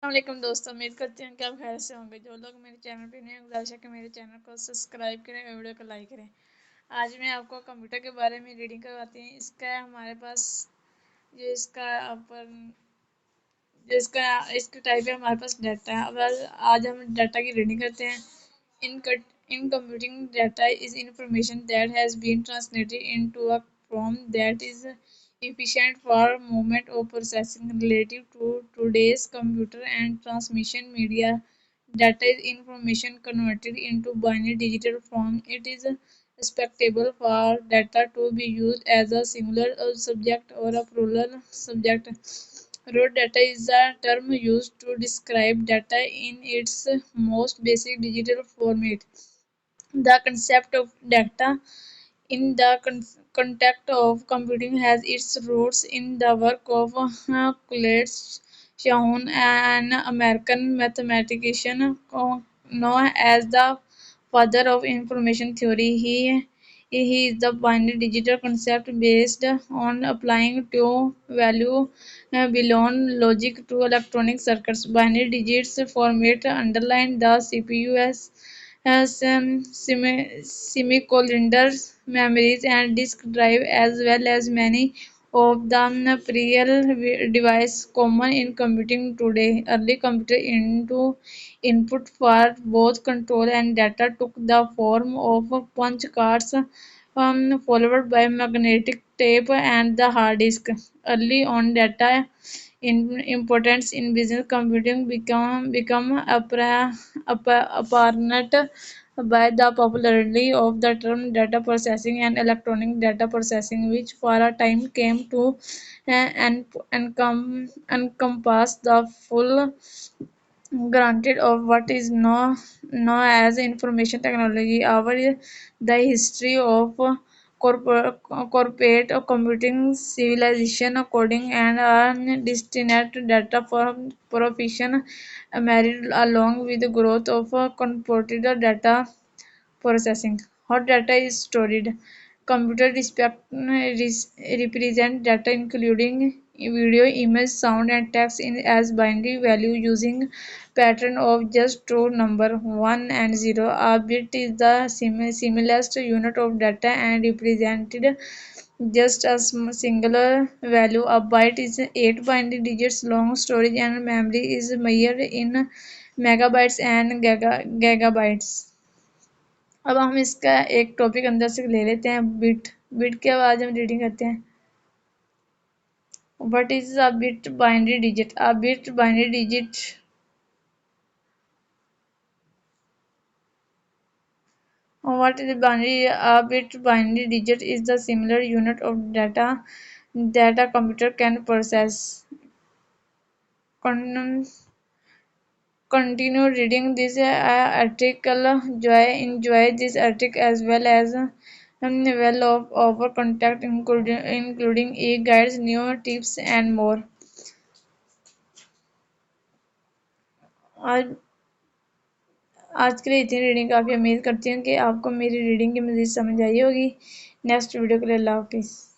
वालेकुम दोस्तों, उम्मीद करती हूँ कि आप खैर से होंगे। जो लोग मेरे चैनल पे नए हैं, गुजारिश है कि मेरे चैनल को सब्सक्राइब करें और वीडियो को लाइक करें। आज मैं आपको कंप्यूटर के बारे में रीडिंग करवाती हूँ। इसका हमारे पास जो इसका अपन जो इसका टाइप है, हमारे पास डाटा है। अब आज हम डाटा की रीडिंग करते हैं। In computing, data is information that has been translated into a form that is efficient for movement or processing. Relative to today's computer and transmission media, data is information converted into binary digital form. It is expectable for data to be used as a singular subject or a plural subject. Raw data is a term used to describe data in its most basic digital format. The concept of data in the context of computing has its roots in the work of Claude Shaheen, an American mathematician known as the father of information theory. He is the binary digital concept based on applying two value Boolean logic to electronic circuits. Binary digits format underline the CPU as semiconductors, memories, and disk drive, as well as many of the peripheral devices common in computing today. Early computer into input for both control and data took the form of punch cards, followed by magnetic tape and the hard disk. Early on, data in importance in business computing become apparent by the popularity of the term data processing and electronic data processing, which for a time came to encompass the full granted of what is known as information technology. The history of corporate computing, civilization, coding, and distinct data profession married along with the growth of computer data processing. How data is stored. Computer represent data including video, image, sound, and text in as binary value using pattern of just two number 1 and 0. A bit is the simplest unit of data and represented just a singular value. A byte is 8 binary digits long. Storage and memory is measured in megabytes and gigabytes. अब हम इसका एक topic अंदर से ले लेते हैं, bit. Bit के बाद हम रीडिंग करते हैं। What is a bit binary digit? A bit binary digit what is binary? A bit binary digit is the similar unit of data that a computer can process. Continue reading this article. Enjoy this article as well as well of our contact including e-guides, new tips and more. आज आज के लिए इतनी reading काफ़ी। उम्मीद करती हूँ कि आपको मेरी रीडिंग की मज़ीद समझ आई होगी। नेक्स्ट वीडियो के लिए अल्लाह हाफिज़।